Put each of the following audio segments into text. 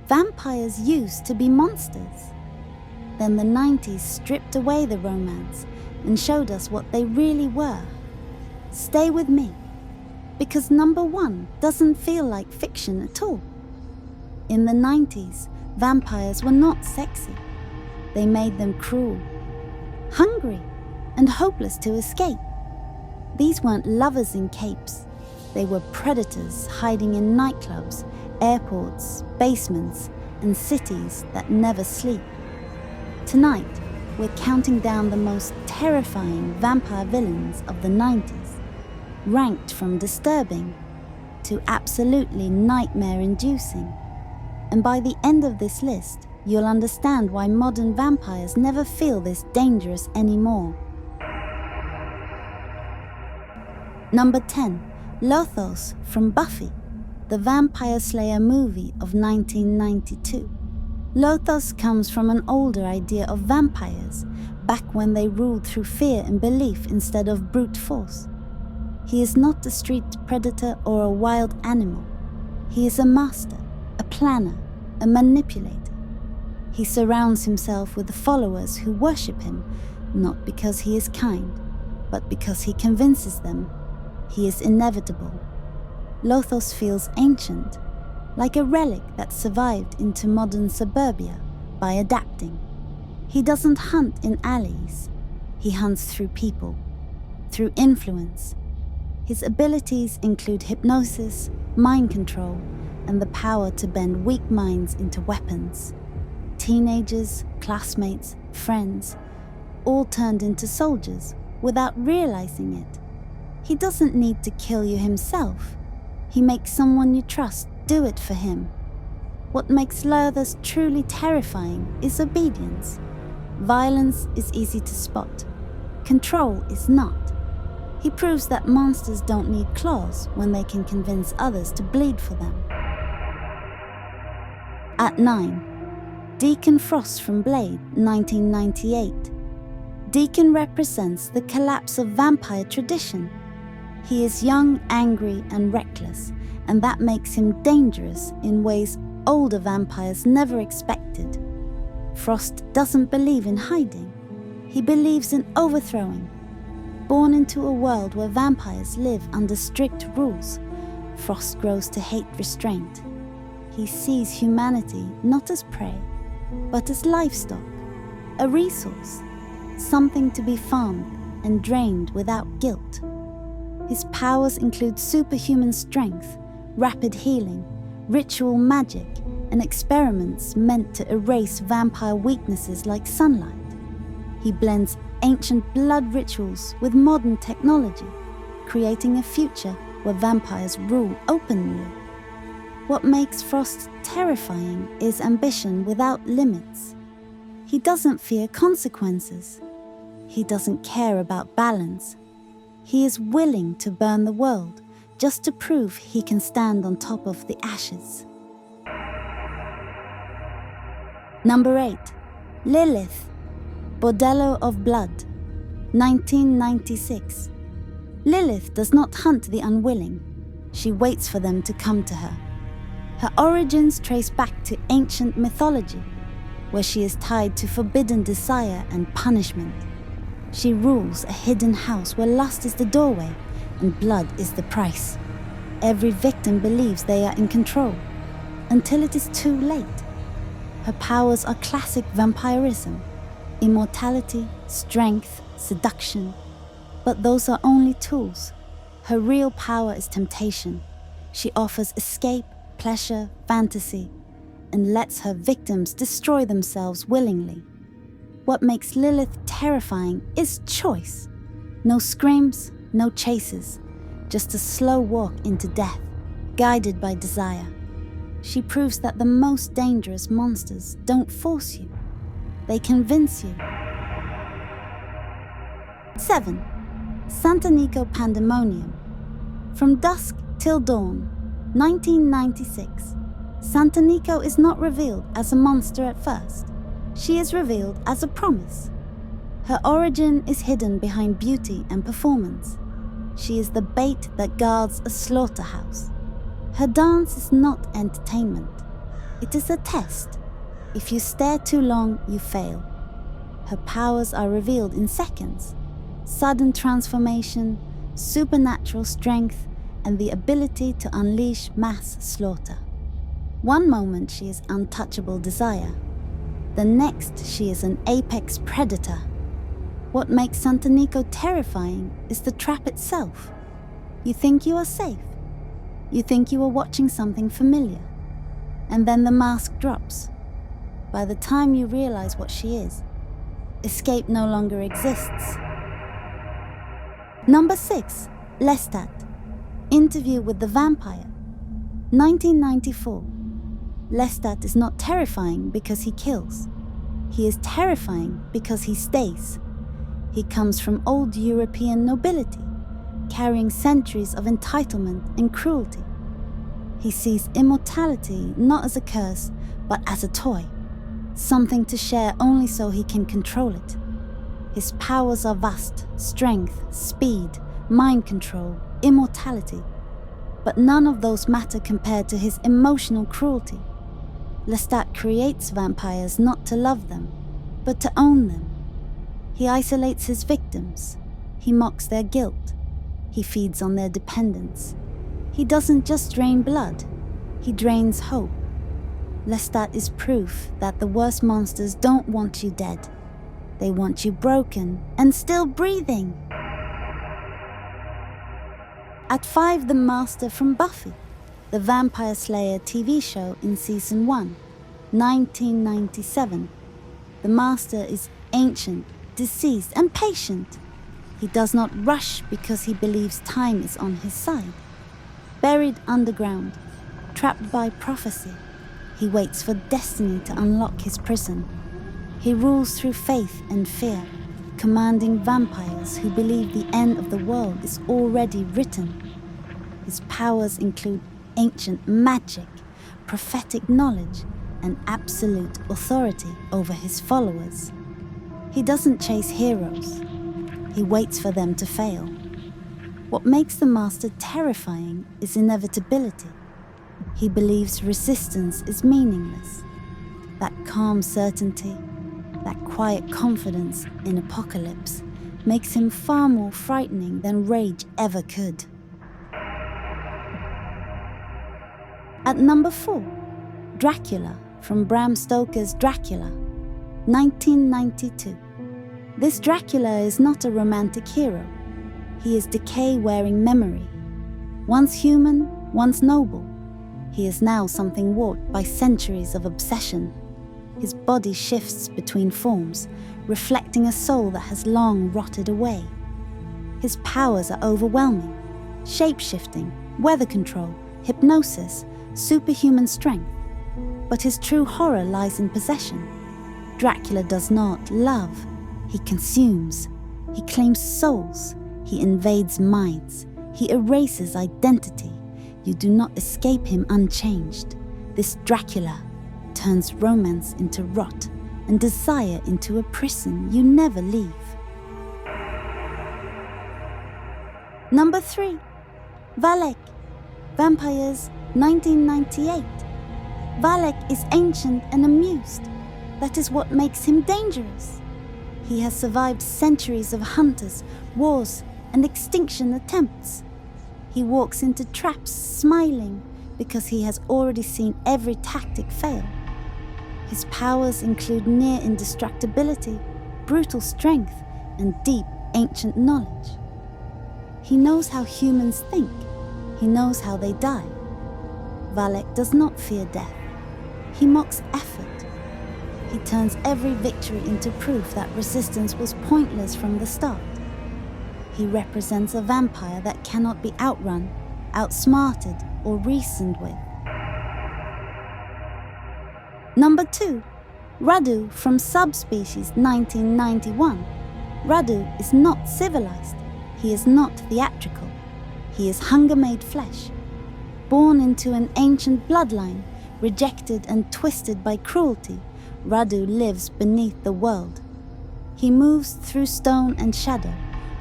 vampires used to be monsters. Then the 90s stripped away the romance and showed us what they really were. Stay with me, because number 1 doesn't feel like fiction at all. In the 90s, vampires were not sexy. They made them cruel, hungry, and hopeless to escape. These weren't lovers in capes. They were predators hiding in nightclubs, airports, basements, and cities that never sleep. Tonight, we're counting down the most terrifying vampire villains of the 90s, ranked from disturbing to absolutely nightmare-inducing. And by the end of this list, you'll understand why modern vampires never feel this dangerous anymore. Number 10. Lothos from Buffy, the Vampire Slayer movie of 1992. Lothos comes from an older idea of vampires, back when they ruled through fear and belief instead of brute force. He is not a street predator or a wild animal. He is a master, a planner, a manipulator. He surrounds himself with followers who worship him, not because he is kind, but because he convinces them he is inevitable. Lothos feels ancient, like a relic that survived into modern suburbia by adapting. He doesn't hunt in alleys. He hunts through people, through influence. His abilities include hypnosis, mind control, and the power to bend weak minds into weapons. Teenagers, classmates, friends, all turned into soldiers without realizing it. He doesn't need to kill you himself. He makes someone you trust do it for him. What makes Lothos truly terrifying is obedience. Violence is easy to spot. Control is not. He proves that monsters don't need claws when they can convince others to bleed for them. At 9. Deacon Frost from Blade, 1998. Deacon represents the collapse of vampire tradition. He is young, angry, and reckless, and that makes him dangerous in ways older vampires never expected. Frost doesn't believe in hiding. He believes in overthrowing. Born into a world where vampires live under strict rules, Frost grows to hate restraint. He sees humanity not as prey, but as livestock, a resource, something to be farmed and drained without guilt. His powers include superhuman strength, rapid healing, ritual magic, and experiments meant to erase vampire weaknesses like sunlight. He blends ancient blood rituals with modern technology, creating a future where vampires rule openly. What makes Frost terrifying is ambition without limits. He doesn't fear consequences. He doesn't care about balance. He is willing to burn the world just to prove he can stand on top of the ashes. Number 8. Lilith, Bordello of Blood, 1996. Lilith does not hunt the unwilling. She waits for them to come to her. Her origins trace back to ancient mythology, where she is tied to forbidden desire and punishment. She rules a hidden house where lust is the doorway and blood is the price. Every victim believes they are in control, until it is too late. Her powers are classic vampirism, immortality, strength, seduction. But those are only tools. Her real power is temptation. She offers escape, pleasure, fantasy, and lets her victims destroy themselves willingly. What makes Lilith terrifying is choice. No screams, no chases, just a slow walk into death, guided by desire. She proves that the most dangerous monsters don't force you. They convince you. 7. Santanico Pandemonium. From Dusk Till Dawn, 1996. Santanico is not revealed as a monster at first. She is revealed as a promise. Her origin is hidden behind beauty and performance. She is the bait that guards a slaughterhouse. Her dance is not entertainment. It is a test. If you stare too long, you fail. Her powers are revealed in seconds. Sudden transformation, supernatural strength, and the ability to unleash mass slaughter. One moment she is untouchable desire. The next she is an apex predator. What makes Santanico terrifying is the trap itself. You think you are safe. You think you are watching something familiar. And then the mask drops. By the time you realize what she is, escape no longer exists. Number 6. Lestat. Interview with the Vampire. 1994. Lestat is not terrifying because he kills. He is terrifying because he stays. He comes from old European nobility, carrying centuries of entitlement and cruelty. He sees immortality not as a curse, but as a toy, something to share only so he can control it. His powers are vast: strength, speed, mind control, immortality. But none of those matter compared to his emotional cruelty. Lestat creates vampires not to love them, but to own them. He isolates his victims. He mocks their guilt. He feeds on their dependence. He doesn't just drain blood, he drains hope. Lestat is proof that the worst monsters don't want you dead. They want you broken and still breathing. At 5, the Master from Buffy, the Vampire Slayer TV show in Season 1, 1997. The Master is ancient, deceased, and patient. He does not rush because he believes time is on his side. Buried underground, trapped by prophecy, he waits for destiny to unlock his prison. He rules through faith and fear, commanding vampires who believe the end of the world is already written. His powers include ancient magic, prophetic knowledge, and absolute authority over his followers. He doesn't chase heroes. He waits for them to fail. What makes the Master terrifying is inevitability. He believes resistance is meaningless. That calm certainty, that quiet confidence in apocalypse, makes him far more frightening than rage ever could. At number 4, Dracula from Bram Stoker's Dracula, 1992. This Dracula is not a romantic hero. He is decay wearing memory. Once human, once noble, he is now something warped by centuries of obsession. His body shifts between forms, reflecting a soul that has long rotted away. His powers are overwhelming: shape-shifting, weather control, hypnosis, superhuman strength. But his true horror lies in possession. Dracula does not love, he consumes. He claims souls, he invades minds, he erases identity. You do not escape him unchanged. This Dracula turns romance into rot and desire into a prison you never leave. Number 3. Valek, Vampires, 1998. Valek is ancient and amused. That is what makes him dangerous. He has survived centuries of hunters, wars, and extinction attempts. He walks into traps smiling because he has already seen every tactic fail. His powers include near indestructibility, brutal strength, and deep ancient knowledge. He knows how humans think. He knows how they die. Valek does not fear death. He mocks effort. He turns every victory into proof that resistance was pointless from the start. He represents a vampire that cannot be outrun, outsmarted, or reasoned with. Number 2. Radu from Subspecies, 1991. Radu is not civilized. He is not theatrical. He is hunger-made flesh. Born into an ancient bloodline, rejected and twisted by cruelty, Radu lives beneath the world. He moves through stone and shadow,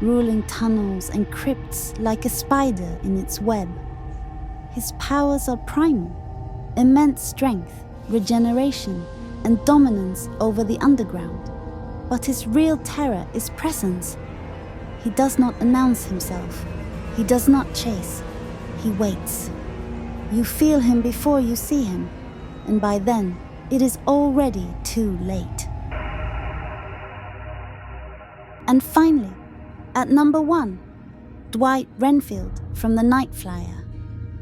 ruling tunnels and crypts like a spider in its web. His powers are primal: immense strength, regeneration, and dominance over the underground. But his real terror is presence. He does not announce himself. He does not chase. He waits. You feel him before you see him, and by then, it is already too late. And finally, at number 1, Dwight Renfield from The Night Flyer,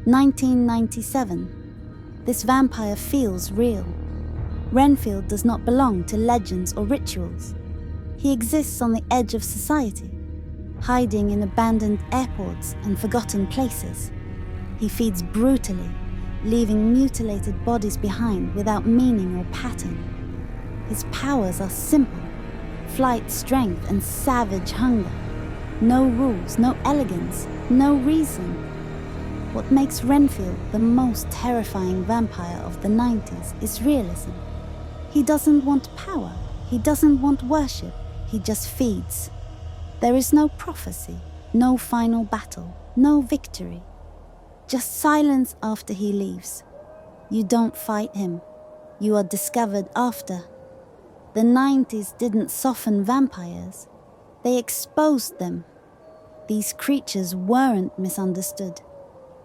1997. This vampire feels real. Renfield does not belong to legends or rituals. He exists on the edge of society, hiding in abandoned airports and forgotten places. He feeds brutally, leaving mutilated bodies behind without meaning or pattern. His powers are simple: flight strength and savage hunger. No rules, no elegance, no reason. What makes Renfield the most terrifying vampire of the 90s is realism. He doesn't want power, he doesn't want worship, he just feeds. There is no prophecy, no final battle, no victory. Just silence after he leaves. You don't fight him, you are discovered after. The 90s didn't soften vampires, they exposed them. These creatures weren't misunderstood.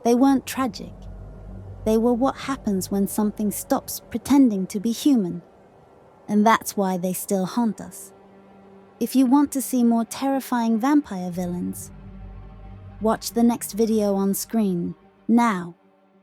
They weren't tragic. They were what happens when something stops pretending to be human. And that's why they still haunt us. If you want to see more terrifying vampire villains, watch the next video on screen, now.